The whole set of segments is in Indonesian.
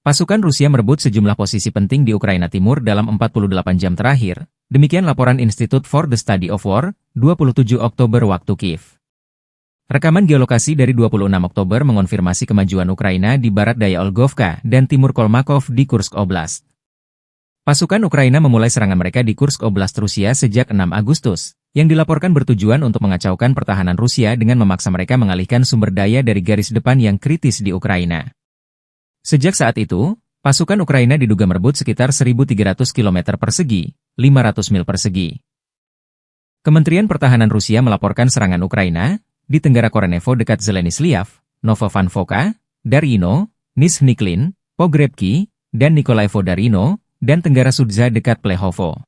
Pasukan Rusia merebut sejumlah posisi penting di Ukraina Timur dalam 48 jam terakhir, demikian laporan Institute for the Study of War, 27 Oktober waktu Kiev. Rekaman geolokasi dari 26 Oktober mengonfirmasi kemajuan Ukraina di barat daya Olgovka dan timur Kolmakov di Kursk Oblast. Pasukan Ukraina memulai serangan mereka di Kursk Oblast Rusia sejak 6 Agustus, yang dilaporkan bertujuan untuk mengacaukan pertahanan Rusia dengan memaksa mereka mengalihkan sumber daya dari garis depan yang kritis di Ukraina. Sejak saat itu, pasukan Ukraina diduga merebut sekitar 1.300 km persegi, 500 mil persegi. Kementerian Pertahanan Rusia melaporkan serangan Ukraina di Tenggara Korenevo dekat Zeleny-Sliav, Novovanfoka, Darino, Nizhny-Klin, Pogrebki, dan Nikolaevo-Darino, dan Tenggara Sudza dekat Plehovo.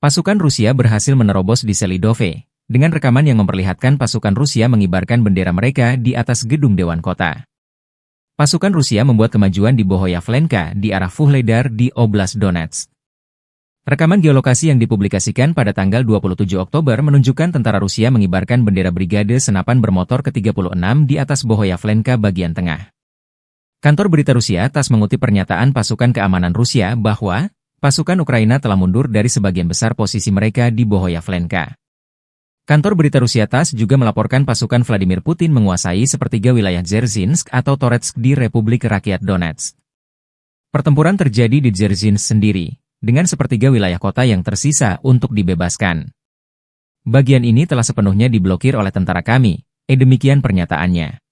Pasukan Rusia berhasil menerobos di Selidove, dengan rekaman yang memperlihatkan pasukan Rusia mengibarkan bendera mereka di atas gedung Dewan Kota. Pasukan Rusia membuat kemajuan di Bohoyavlenka di arah Vuhledar di Oblast Donetsk. Rekaman geolokasi yang dipublikasikan pada tanggal 27 Oktober menunjukkan tentara Rusia mengibarkan bendera Brigade Senapan Bermotor ke-36 di atas Bohoyavlenka bagian tengah. Kantor berita Rusia TASS mengutip pernyataan pasukan keamanan Rusia bahwa pasukan Ukraina telah mundur dari sebagian besar posisi mereka di Bohoyavlenka. Kantor berita Rusia TASS juga melaporkan pasukan Vladimir Putin menguasai sepertiga wilayah Dzerzhinsk atau Toretsk di Republik Rakyat Donetsk. Pertempuran terjadi di Dzerzhinsk sendiri, dengan sepertiga wilayah kota yang tersisa untuk dibebaskan. Bagian ini telah sepenuhnya diblokir oleh tentara kami, demikian pernyataannya.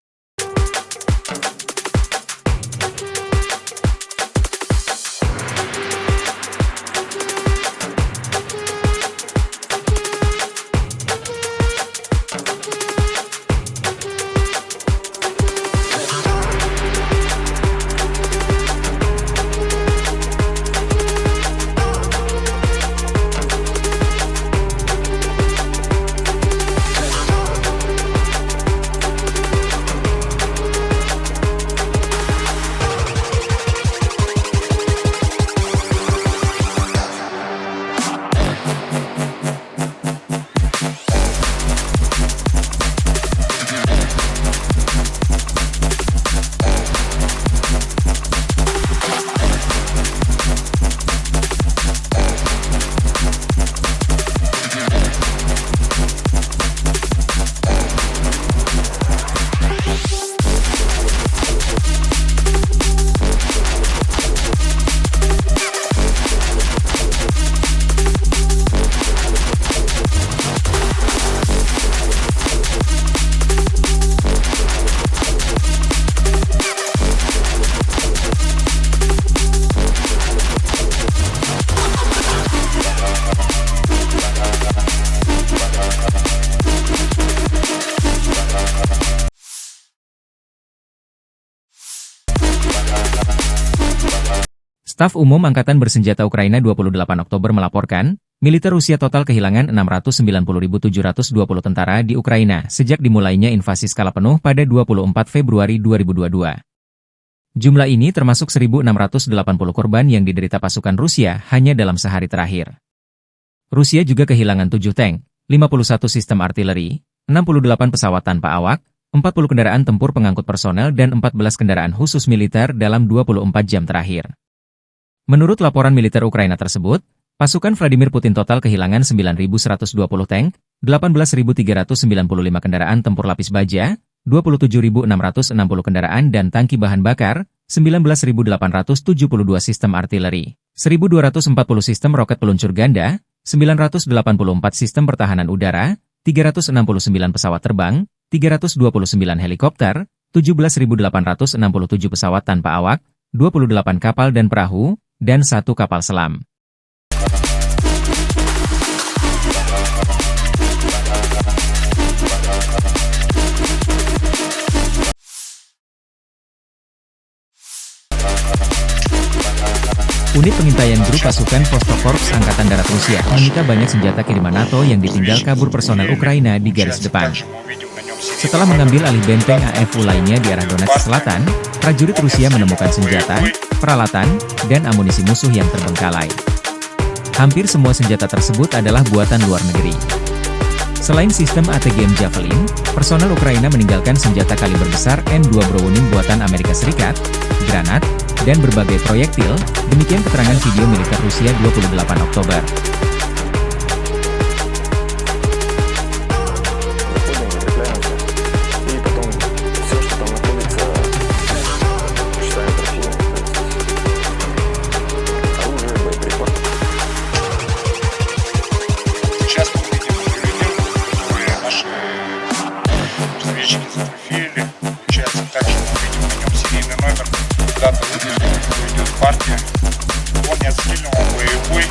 Staf Umum Angkatan Bersenjata Ukraina 28 Oktober melaporkan, militer Rusia total kehilangan 690.720 tentara di Ukraina sejak dimulainya invasi skala penuh pada 24 Februari 2022. Jumlah ini termasuk 1.680 korban yang diderita pasukan Rusia hanya dalam sehari terakhir. Rusia juga kehilangan 7 tank, 51 sistem artileri, 68 pesawat tanpa awak, 40 kendaraan tempur pengangkut personel dan 14 kendaraan khusus militer dalam 24 jam terakhir. Menurut laporan militer Ukraina tersebut, pasukan Vladimir Putin total kehilangan 9.120 tank, 18.395 kendaraan tempur lapis baja, 27.660 kendaraan dan tangki bahan bakar, 19.872 sistem artileri, 1.240 sistem roket peluncur ganda, 984 sistem pertahanan udara, 369 pesawat terbang, 329 helikopter, 17.867 pesawat tanpa awak, 28 kapal dan perahu, dan 1 kapal selam. Unit pengintaian grup pasukan Vostok-Korps Angkatan Darat Rusia menyita banyak senjata kiriman NATO yang ditinggal kabur personel Ukraina di garis depan. Setelah mengambil alih benteng AFU lainnya di arah Donetsk Selatan, prajurit Rusia menemukan senjata, peralatan, dan amunisi musuh yang terbengkalai. Hampir semua senjata tersebut adalah buatan luar negeri. Selain sistem ATGM Javelin, personel Ukraina meninggalkan senjata kaliber besar M2 Browning buatan Amerika Serikat, granat, dan berbagai proyektil, demikian keterangan video militer Rusia 28 Oktober. Сейчас мы видим видео, которые наши разведчики зафотографировали. Получается, также мы видим на нем серийный номер, дата выпуска, идет партия. Он не отстрелен, он боевой.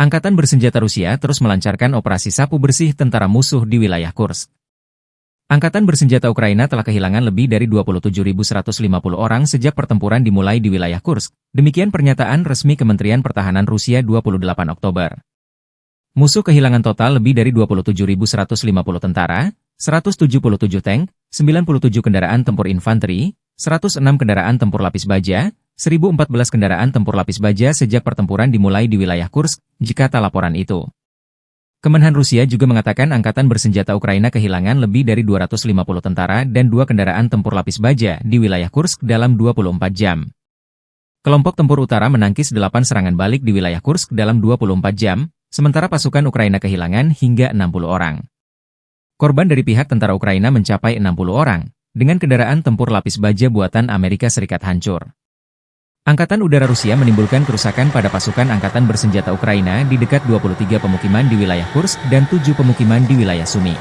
Angkatan bersenjata Rusia terus melancarkan operasi sapu bersih tentara musuh di wilayah Kursk. Angkatan bersenjata Ukraina telah kehilangan lebih dari 27.150 orang sejak pertempuran dimulai di wilayah Kursk. Demikian pernyataan resmi Kementerian Pertahanan Rusia 28 Oktober. Musuh kehilangan total lebih dari 27.150 tentara, 177 tank, 97 kendaraan tempur infanteri, 106 kendaraan tempur lapis baja, 1.014 kendaraan tempur lapis baja sejak pertempuran dimulai di wilayah Kursk, jikata laporan itu. Kemenhan Rusia juga mengatakan angkatan bersenjata Ukraina kehilangan lebih dari 250 tentara dan 2 kendaraan tempur lapis baja di wilayah Kursk dalam 24 jam. Kelompok tempur utara menangkis 8 serangan balik di wilayah Kursk dalam 24 jam, sementara pasukan Ukraina kehilangan hingga 60 orang. Korban dari pihak tentara Ukraina mencapai 60 orang, dengan kendaraan tempur lapis baja buatan Amerika Serikat hancur. Angkatan Udara Rusia menimbulkan kerusakan pada pasukan Angkatan Bersenjata Ukraina di dekat 23 pemukiman di wilayah Kursk dan 7 pemukiman di wilayah Sumy.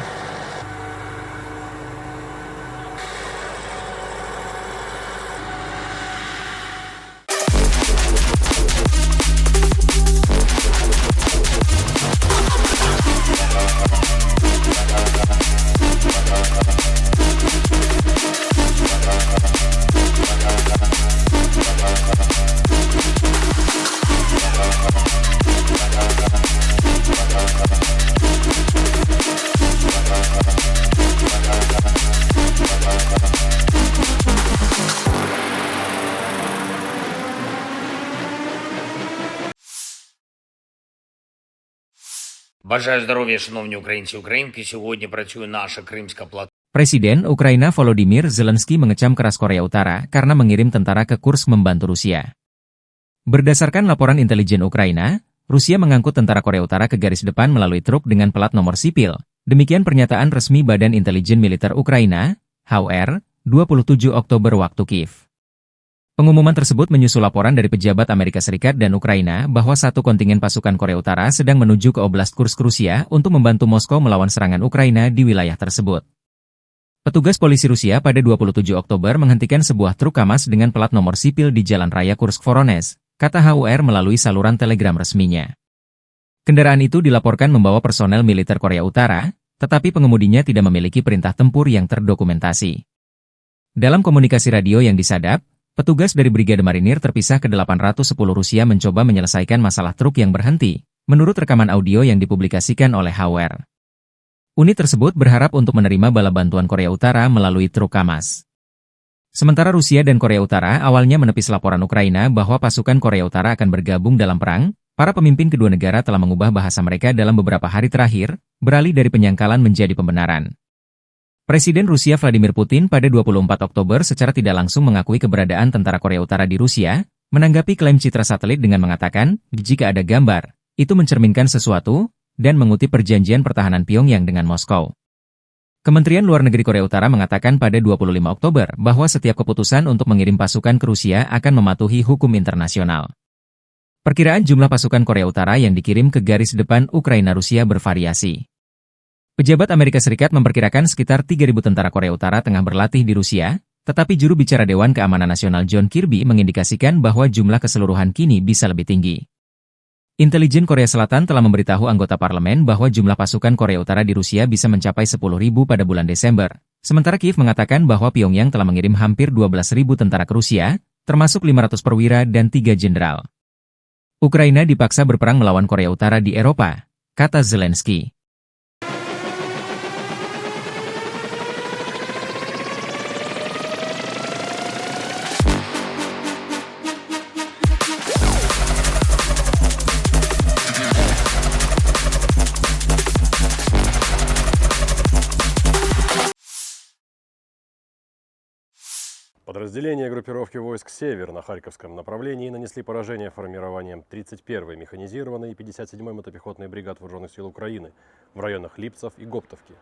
Бажаю здоров'я, шановні українці і українки. Сьогодні працює наша Кримська платформа. Presiden Ukraina Volodymyr Zelensky mengecam keras Korea Utara karena mengirim tentara ke Kursk membantu Rusia. Berdasarkan laporan intelijen Ukraina, Rusia mengangkut tentara Korea Utara ke garis depan melalui truk dengan plat nomor sipil. Demikian pernyataan resmi Badan Intelijen Militer Ukraina, HUR, 27 Oktober waktu Kiev. Pengumuman tersebut menyusul laporan dari pejabat Amerika Serikat dan Ukraina bahwa satu kontingen pasukan Korea Utara sedang menuju ke Oblast Kursk Rusia untuk membantu Moskow melawan serangan Ukraina di wilayah tersebut. Petugas polisi Rusia pada 27 Oktober menghentikan sebuah truk KAMAZ dengan plat nomor sipil di Jalan Raya Kursk-Voronezh, kata HUR melalui saluran telegram resminya. Kendaraan itu dilaporkan membawa personel militer Korea Utara, tetapi pengemudinya tidak memiliki perintah tempur yang terdokumentasi. Dalam komunikasi radio yang disadap, petugas dari Brigade Marinir terpisah ke-810 Rusia mencoba menyelesaikan masalah truk yang berhenti, menurut rekaman audio yang dipublikasikan oleh HUR. Unit tersebut berharap untuk menerima bala bantuan Korea Utara melalui truk KAMAZ. Sementara Rusia dan Korea Utara awalnya menepis laporan Ukraina bahwa pasukan Korea Utara akan bergabung dalam perang, para pemimpin kedua negara telah mengubah bahasa mereka dalam beberapa hari terakhir, beralih dari penyangkalan menjadi pembenaran. Presiden Rusia Vladimir Putin pada 24 Oktober secara tidak langsung mengakui keberadaan tentara Korea Utara di Rusia, menanggapi klaim citra satelit dengan mengatakan, jika ada gambar, itu mencerminkan sesuatu, dan mengutip perjanjian pertahanan Pyongyang dengan Moskow. Kementerian Luar Negeri Korea Utara mengatakan pada 25 Oktober bahwa setiap keputusan untuk mengirim pasukan ke Rusia akan mematuhi hukum internasional. Perkiraan jumlah pasukan Korea Utara yang dikirim ke garis depan Ukraina-Rusia bervariasi. Pejabat Amerika Serikat memperkirakan sekitar 3.000 tentara Korea Utara tengah berlatih di Rusia, tetapi juru bicara Dewan Keamanan Nasional John Kirby mengindikasikan bahwa jumlah keseluruhan kini bisa lebih tinggi. Intelijen Korea Selatan telah memberitahu anggota parlemen bahwa jumlah pasukan Korea Utara di Rusia bisa mencapai 10.000 pada bulan Desember, Sementara Kiev mengatakan bahwa Pyongyang telah mengirim hampir 12.000 tentara ke Rusia, termasuk 500 perwira dan 3 jenderal. Ukraina dipaksa berperang melawan Korea Utara di Eropa, kata Zelensky. Подразделения группировки войск «Север» на Харьковском направлении нанесли поражение формированием 31-й механизированной и 57-й мотопехотной бригад Вооруженных сил Украины в районах Липцев и Гоптовки.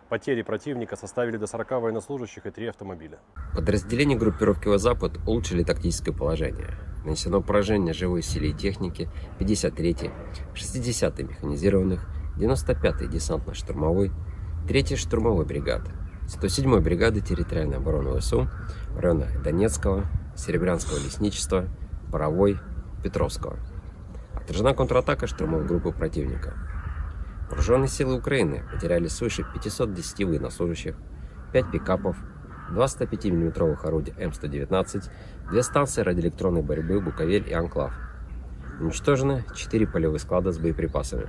Потери противника составили до 40 военнослужащих и 3 автомобиля. Подразделения группировки «Запад» улучшили тактическое положение. Нанесено поражение живой силе и технике 53-й, 60-й механизированных, 95-й десантно-штурмовой, 3-й штурмовой бригады, 107-й бригады территориальной обороны ВСУ в районах Донецкого, Серебрянского лесничества, Боровой, Петровского. Отражена контратака штурмовой группы противника. Вооруженные силы Украины потеряли свыше 510 военнослужащих, 5 пикапов, 2 105 мм орудия М119, 2 станции радиоэлектронной борьбы «Буковель» и «Анклав». Уничтожены 4 полевых склада с боеприпасами.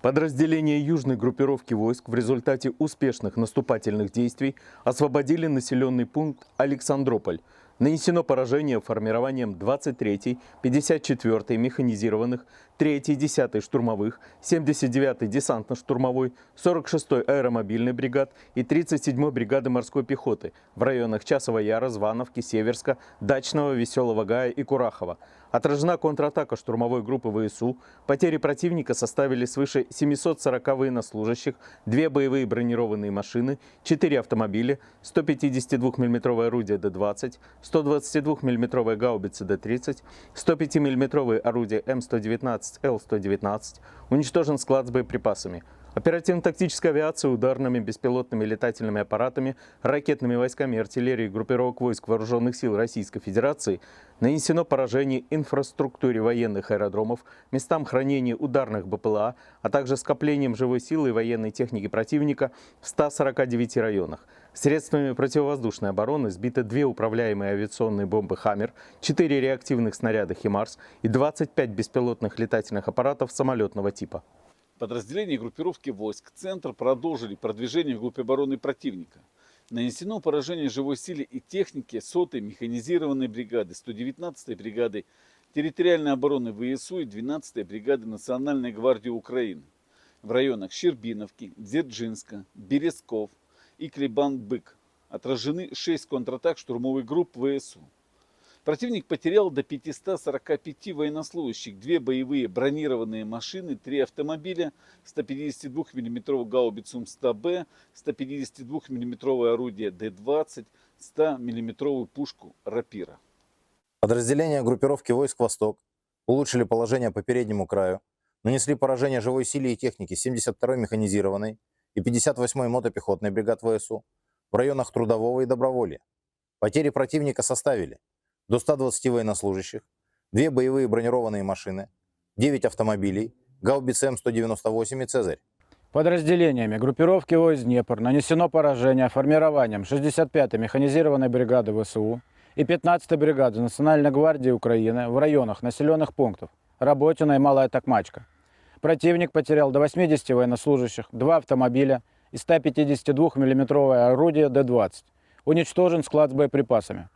Подразделения южной группировки войск в результате успешных наступательных действий освободили населенный пункт Александрополь. Нанесено поражение формированием 23-й, 54-й механизированных, 3-й, 10-й штурмовых, 79-й десантно-штурмовой, 46-й аэромобильной бригад и 37-й бригады морской пехоты в районах Часова Яра, Звановки, Северска, Дачного, Веселого Гая и Курахова. Отражена контратака штурмовой группы ВСУ. Потери противника составили свыше 740 военнослужащих, 2 боевые бронированные машины, 4 автомобиля, 152 мм орудия Д-20, 122 мм гаубицы Д-30, 105 мм орудия М119, Л-119. Уничтожен склад с боеприпасами. Оперативно-тактическая авиация ударными беспилотными летательными аппаратами, ракетными войсками и артиллерией группировок войск Вооруженных сил Российской Федерации нанесено поражение инфраструктуре военных аэродромов, местам хранения ударных БПЛА, а также скоплением живой силы и военной техники противника в 149 районах. Средствами противовоздушной обороны сбиты 2 управляемые авиационные бомбы «Хаммер», 4 реактивных снаряда «Химарс» и 25 беспилотных летательных аппаратов самолетного типа. Подразделения группировки войск «Центр» продолжили продвижение вглубь обороны противника. Нанесено поражение живой силе и технике 100-й механизированной бригады, 119-й бригады территориальной обороны ВСУ и 12-й бригады Национальной гвардии Украины в районах Щербиновки, Дзержинска, Березков и Клебан-Бык. Отражены 6 контратак штурмовых групп ВСУ. Противник потерял до 545 военнослужащих, 2 боевые бронированные машины, 3 автомобиля, 152 мм гаубицу М100Б, 152 мм орудие Д-20, 100 мм пушку «Рапира». Подразделения группировки войск «Восток» улучшили положение по переднему краю, нанесли поражение живой силе и технике 72-й механизированной и 58-й мотопехотной бригад ВСУ в районах Трудового и Доброволья. Потери противника составили до 120 военнослужащих, 2 боевые бронированные машины, 9 автомобилей, гаубицы М198 и «Цезарь». Подразделениями группировки войск «Днепр» нанесено поражение формированием 65-й механизированной бригады ВСУ и 15-й бригады Национальной гвардии Украины в районах населенных пунктов Работино и Малая Токмачка. Противник потерял до 80 военнослужащих, 2 автомобиля и 152 мм орудие Д-20. Уничтожен склад с боеприпасами.